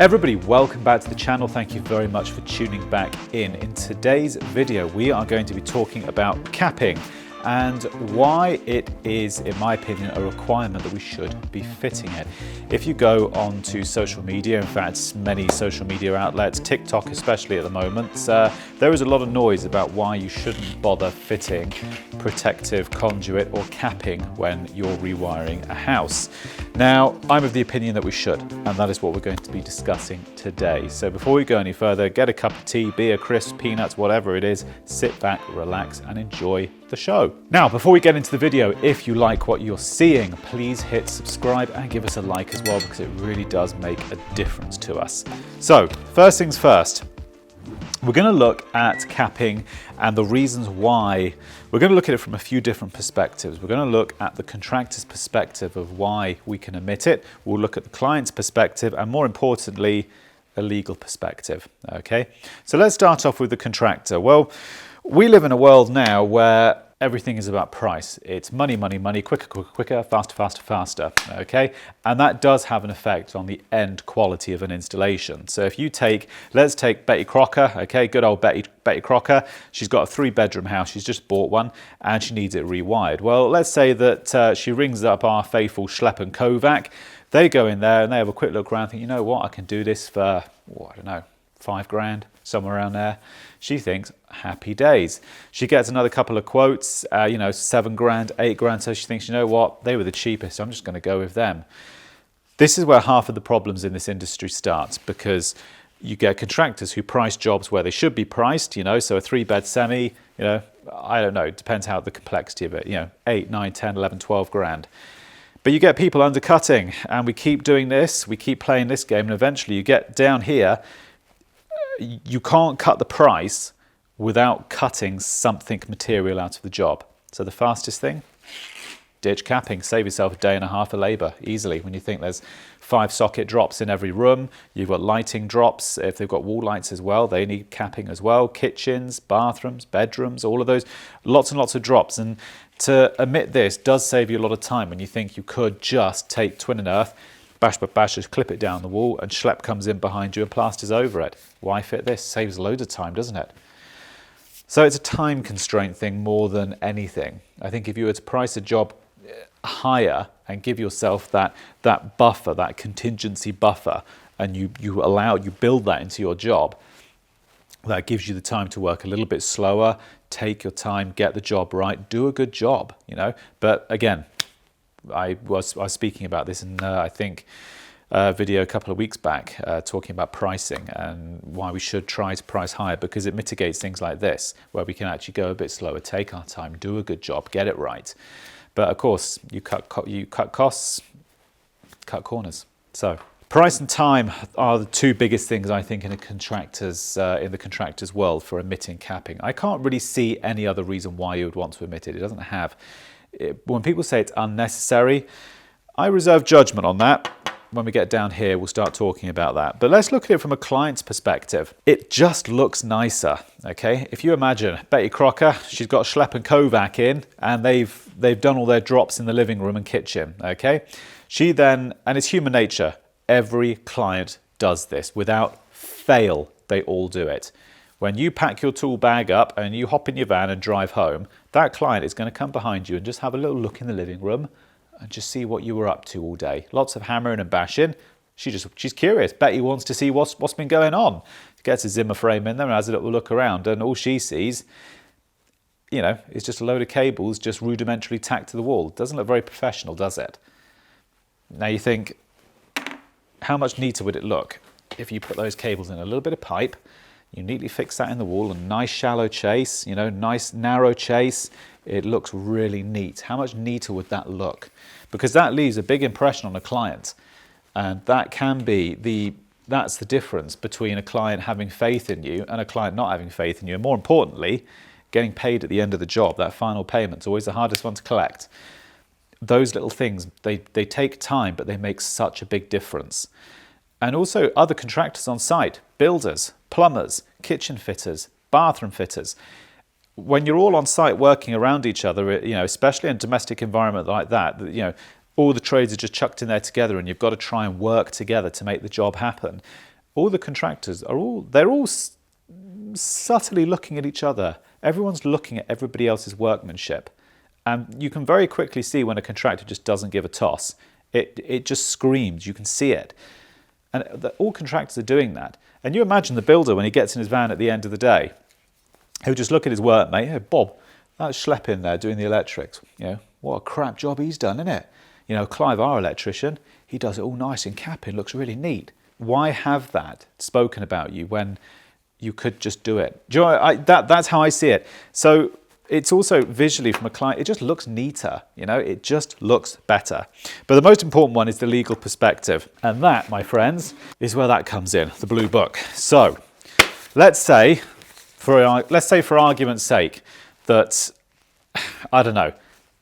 Everybody, welcome back to the channel. Thank you very much for tuning back in. In today's video, we are going to be talking about capping and why it is, in my opinion, a requirement that we should be fitting it. If you go onto social media, in fact, many social media outlets, TikTok especially at the moment, there is a lot of noise about why you shouldn't bother fitting protective conduit or capping when you're rewiring a house. Now, I'm of the opinion that we should, and that is what we're going to be discussing today. So before we go any further, get a cup of tea, beer, crisps, peanuts, whatever it is, sit back, relax, and enjoy the show. Now, before we get into the video, if you like what you're seeing, please hit subscribe and give us a like as well, because it really does make a difference to us. So, first things first. We're going to look at capping and the reasons why. We're going to look at it from a few different perspectives. We're going to look at the contractor's perspective of why we can omit it. We'll look at the client's perspective and, more importantly, a legal perspective. Okay, so let's start off with the contractor. Well, we live in a world now where everything is about price. It's money, money, money, quicker, quicker, quicker, faster, faster, faster, okay? And that does have an effect on the end quality of an installation. So if you take, let's take Betty Crocker, okay, good old Betty Crocker. She's got a 3-bedroom house, she's just bought one, and she needs it rewired. Well, let's say that she rings up our faithful Schlepp and Kovac. They go in there and they have a quick look around and think, you know what, I can do this for, I don't know, 5 grand, somewhere around there. She thinks, happy days. She gets another couple of quotes, 7 grand, 8 grand. So she thinks, you know what, they were the cheapest, I'm just going to go with them. This is where half of the problems in this industry starts, because you get contractors who price jobs where they should be priced, so a 3-bed semi, I don't know, it depends how the complexity of it, 8, 9, 10, 11, 12 grand. But you get people undercutting, and we keep doing this, we keep playing this game, and eventually you get down here. You can't cut the price without cutting something material out of the job. So the fastest thing, ditch capping, save yourself a day and a half of labour easily. When you think there's 5 socket drops in every room, you've got lighting drops. If they've got wall lights as well, they need capping as well. Kitchens, bathrooms, bedrooms, all of those, lots and lots of drops. And to omit this does save you a lot of time when you think you could just take twin and earth, bash, just clip it down the wall, and Schlepp comes in behind you and plasters over it. Why fit this? Saves loads of time, doesn't it? So it's a time constraint thing more than anything. I think if you were to price a job higher and give yourself that buffer, that contingency buffer, and you build that into your job, that gives you the time to work a little bit slower, take your time, get the job right, do a good job, But again, I was speaking about this in, I think, a video a couple of weeks back, talking about pricing and why we should try to price higher, because it mitigates things like this, where we can actually go a bit slower, take our time, do a good job, get it right. But of course, you cut costs, cut corners. So price and time are the 2 biggest things, I think, in the contractor's world for omitting capping. I can't really see any other reason why you would want to omit it. It doesn't have. When people say it's unnecessary, I reserve judgment on that. When we get down here, we'll start talking about that. But let's look at it from a client's perspective. It just looks nicer, okay? If you imagine Betty Crocker, she's got Schlepp and Kovac in, and they've done all their drops in the living room and kitchen, okay? She then, and it's human nature, every client does this. Without fail, they all do it. When you pack your tool bag up and you hop in your van and drive home, that client is going to come behind you and just have a little look in the living room and just see what you were up to all day. Lots of hammering and bashing. She's curious. Betty wants to see what's been going on. She gets a Zimmer frame in there and has a little look around, and all she sees, is just a load of cables just rudimentarily tacked to the wall. It doesn't look very professional, does it? Now you think, how much neater would it look if you put those cables in a little bit of pipe, you neatly fix that in the wall, a nice shallow chase, nice narrow chase. It looks really neat. How much neater would that look? Because that leaves a big impression on a client. And that can be that's the difference between a client having faith in you and a client not having faith in you. And more importantly, getting paid at the end of the job. That final payment's always the hardest one to collect. Those little things, they take time, but they make such a big difference. And also other contractors on site, builders, plumbers, kitchen fitters, bathroom fitters. When you're all on site working around each other, especially in a domestic environment like that, all the trades are just chucked in there together and you've got to try and work together to make the job happen. All the contractors they're all subtly looking at each other. Everyone's looking at everybody else's workmanship. And you can very quickly see when a contractor just doesn't give a toss. It just screams, you can see it. And all contractors are doing that. And you imagine the builder when he gets in his van at the end of the day, he'll just look at his workmate, hey, Bob, that schlep in there doing the electrics. You know, what a crap job he's done, isn't it? You know, Clive, our electrician, he does it all nice in capping, looks really neat. Why have that spoken about you when you could just do it? Do you know, that's how I see it. So it's also visually from a client, it just looks neater, you know, it just looks better. But the most important one is the legal perspective. And that, my friends, is where that comes in, the blue book. So let's say, for argument's sake, that, I don't know,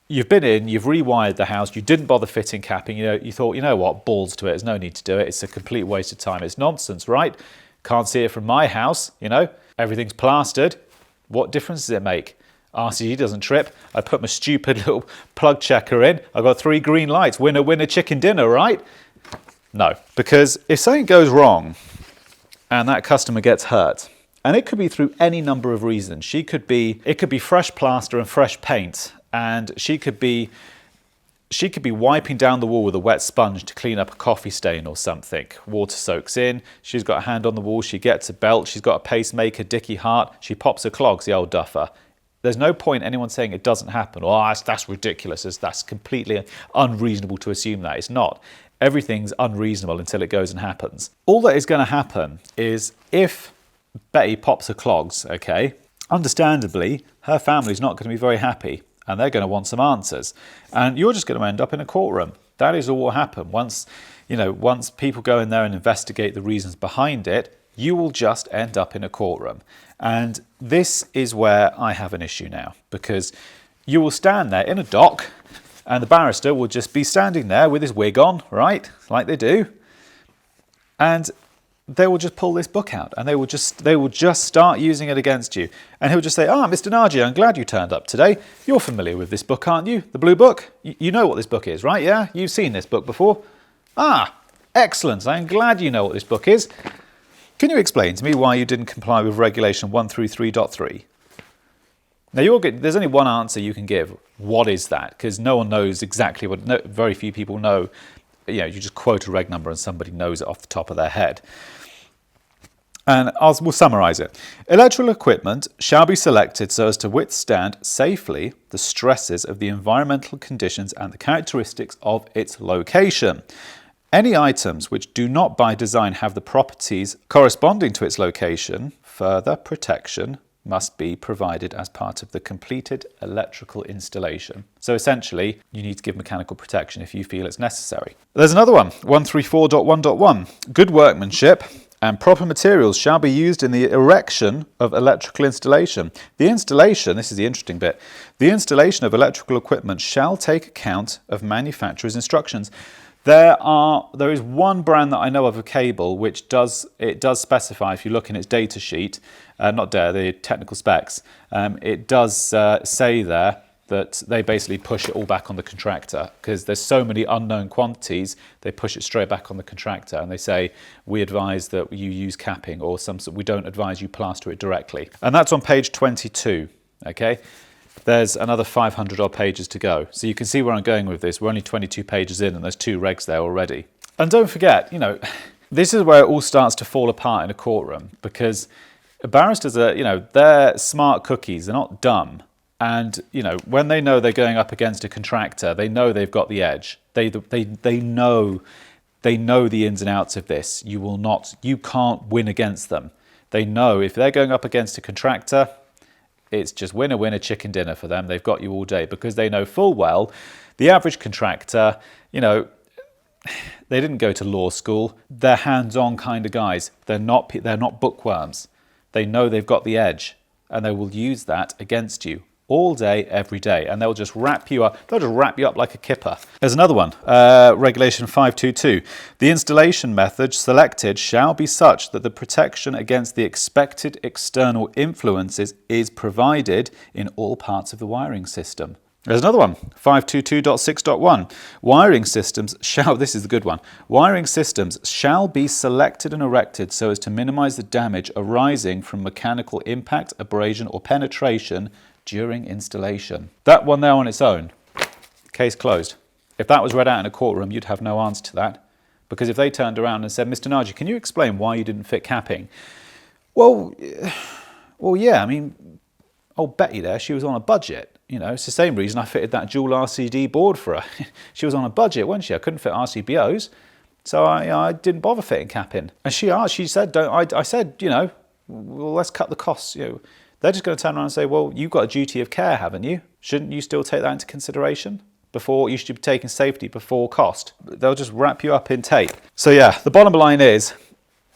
you've been in, you've rewired the house, you didn't bother fitting capping, you know, you thought, you know what, balls to it, there's no need to do it, it's a complete waste of time, it's nonsense, right? Can't see it from my house, you know, everything's plastered, what difference does it make? RCD doesn't trip, I put my stupid little plug checker in, I've got 3 green lights, winner, winner, chicken dinner, right? No, because if something goes wrong and that customer gets hurt, and it could be through any number of reasons, it could be fresh plaster and fresh paint, and she could be wiping down the wall with a wet sponge to clean up a coffee stain or something. Water soaks in, she's got a hand on the wall, she gets a belt, she's got a pacemaker, Dickie Hart, she pops her clogs, the old duffer. There's no point anyone saying it doesn't happen, or that's ridiculous, that's completely unreasonable to assume that. It's not. Everything's unreasonable until it goes and happens. All that is going to happen is if Betty pops her clogs, okay, understandably, her family's not going to be very happy and they're going to want some answers. And you're just going to end up in a courtroom. That is all what will happen. Once people go in there and investigate the reasons behind it, you will just end up in a courtroom. And this is where I have an issue now, because you will stand there in a dock and the barrister will just be standing there with his wig on, right, like they do, and they will just pull this book out and they will just start using it against you. And he'll just say, Mr. Nagy, I'm glad you turned up today. You're familiar with this book, aren't you? The blue book? You know what this book is, right? Yeah, you've seen this book before. Excellent. I'm glad you know what this book is. Can you explain to me why you didn't comply with regulation 133.3? Now, there's only one answer you can give. What is that? Because no one knows exactly very few people know. You know, you just quote a reg number and somebody knows it off the top of their head. And we'll summarise it. Electrical equipment shall be selected so as to withstand safely the stresses of the environmental conditions and the characteristics of its location. Any items which do not by design have the properties corresponding to its location, further protection must be provided as part of the completed electrical installation. So essentially, you need to give mechanical protection if you feel it's necessary. There's another one, 134.1.1. Good workmanship and proper materials shall be used in the erection of electrical installation. The installation, this is the interesting bit, the installation of electrical equipment shall take account of manufacturer's instructions. There is one brand that I know of a cable which does specify, if you look in its data sheet, the technical specs, it does say there that they basically push it all back on the contractor because there's so many unknown quantities, they push it straight back on the contractor and they say, we advise that you use capping or we don't advise you plaster it directly. And that's on page 22, okay? There's another 500 odd pages to go. So you can see where I'm going with this. We're only 22 pages in and there's 2 regs there already. And don't forget, this is where it all starts to fall apart in a courtroom because barristers are, they're smart cookies. They're not dumb. And, when they know they're going up against a contractor, they know they've got the edge. They know the ins and outs of this. You can't win against them. They know if they're going up against a contractor, it's just winner, winner, chicken dinner for them. They've got you all day because they know full well the average contractor, they didn't go to law school. They're hands-on kind of guys. They're not bookworms. They know they've got the edge and they will use that against you all day, every day. And they'll just wrap you up. They'll just wrap you up like a kipper. There's another one, regulation 522. The installation method selected shall be such that the protection against the expected external influences is provided in all parts of the wiring system. There's another one, 522.6.1. Wiring systems shall, this is the good one, wiring systems shall be selected and erected so as to minimize the damage arising from mechanical impact, abrasion or penetration during installation. That one there on its own, case closed. If that was read out in a courtroom, you'd have no answer to that. Because if they turned around and said, Mr. Nagy, can you explain why you didn't fit capping? Well, yeah, I mean, old Betty there, she was on a budget. You know, it's the same reason I fitted that dual RCD board for her. She was on a budget, wasn't she? I couldn't fit RCBOs, so I didn't bother fitting capping. And she said, I said, you know, well, let's cut the costs. You know, they're just going to turn around and say, well, you've got a duty of care, haven't you? Shouldn't you still take that into consideration? Before you should be taking safety before cost. They'll just wrap you up in tape. So yeah, the bottom line is,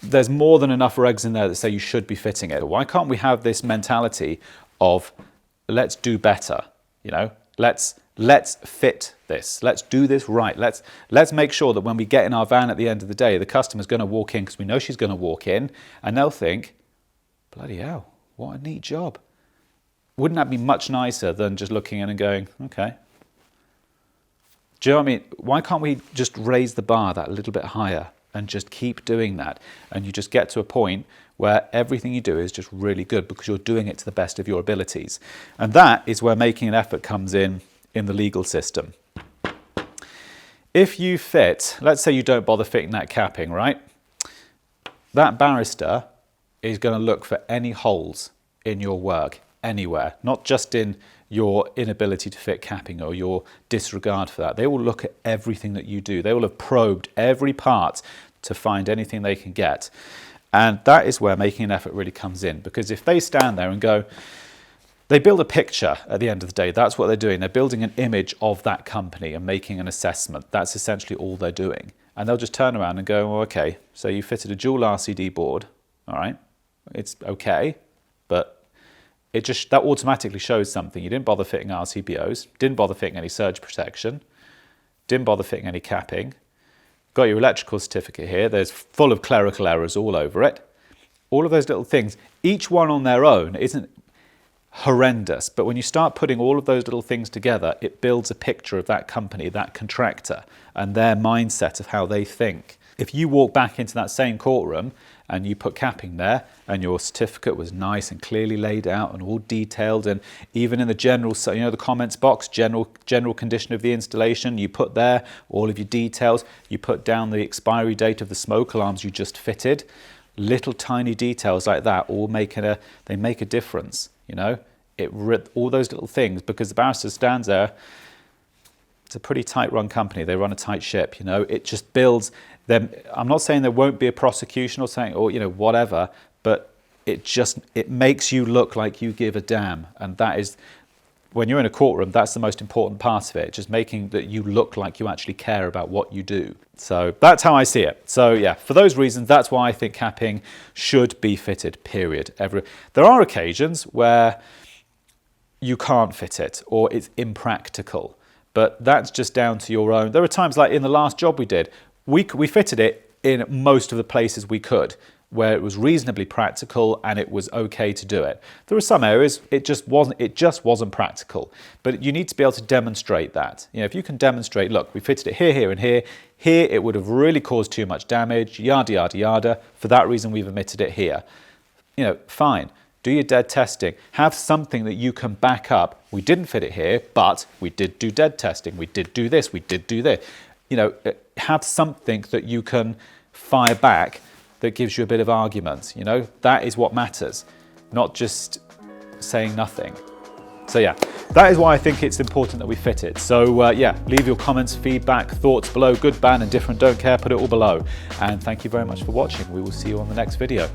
there's more than enough regs in there that say you should be fitting it. Why can't we have this mentality of let's do better, you know, let's fit this, let's do this right, let's make sure that when we get in our van at the end of the day, the customer's going to walk in, because we know she's going to walk in, and they'll think, bloody hell, what a neat job. Wouldn't that be much nicer than just looking in and going, okay. Do you know what I mean? Why can't we just raise the bar that little bit higher and just keep doing that, and you just get to a point where everything you do is just really good because you're doing it to the best of your abilities. And that is where making an effort comes in the legal system. If you fit, let's say you don't bother fitting that capping, right? That barrister is going to look for any holes in your work, anywhere, not just in your inability to fit capping or your disregard for that. They will look at everything that you do. They will have probed every part to find anything they can get. And that is where making an effort really comes in, because if they stand there and go, they build a picture at the end of the day, that's what they're doing. They're building an image of that company and making an assessment. That's essentially all they're doing. And they'll just turn around and go, well, okay, so you fitted a dual RCD board, all right, it's okay, but that automatically shows something. You didn't bother fitting RCBOs, didn't bother fitting any surge protection, didn't bother fitting any capping. Got your electrical certificate here. There's full of clerical errors all over it. All of those little things, each one on their own isn't horrendous, but when you start putting all of those little things together, it builds a picture of that company, that contractor, and their mindset of how they think. If you walk back into that same courtroom and you put capping there and your certificate was nice and clearly laid out and all detailed, and even in the general, you know, the comments box, general condition of the installation, you put there all of your details, you put down the expiry date of the smoke alarms you just fitted, little tiny details like that all make a difference, you know, all those little things, because the barrister stands there. It's a pretty tight run company. They run a tight ship, you know, it just builds them. I'm not saying there won't be a prosecution or saying, or, you know, whatever, but it makes you look like you give a damn. And that is, when you're in a courtroom, that's the most important part of it, just making that you look like you actually care about what you do. So that's how I see it. So yeah, for those reasons, that's why I think capping should be fitted, period. There are occasions where you can't fit it or it's impractical, but that's just down to your own. There are times, like in the last job we did, we fitted it in most of the places we could, where it was reasonably practical and it was okay to do it. There were some areas it just wasn't practical, but you need to be able to demonstrate that. You know, if you can demonstrate, look, we fitted it here, here, and here. Here it would have really caused too much damage, yada, yada, yada. For that reason, we've omitted it here. You know, fine. Do your dead testing. Have something that you can back up. We didn't fit it here, but we did do dead testing. We did do this. We did do this. You know, have something that you can fire back that gives you a bit of argument. You know, that is what matters, not just saying nothing. So yeah, that is why I think it's important that we fit it. So yeah, leave your comments, feedback, thoughts below, good, bad, and different. Don't care, put it all below. And thank you very much for watching. We will see you on the next video.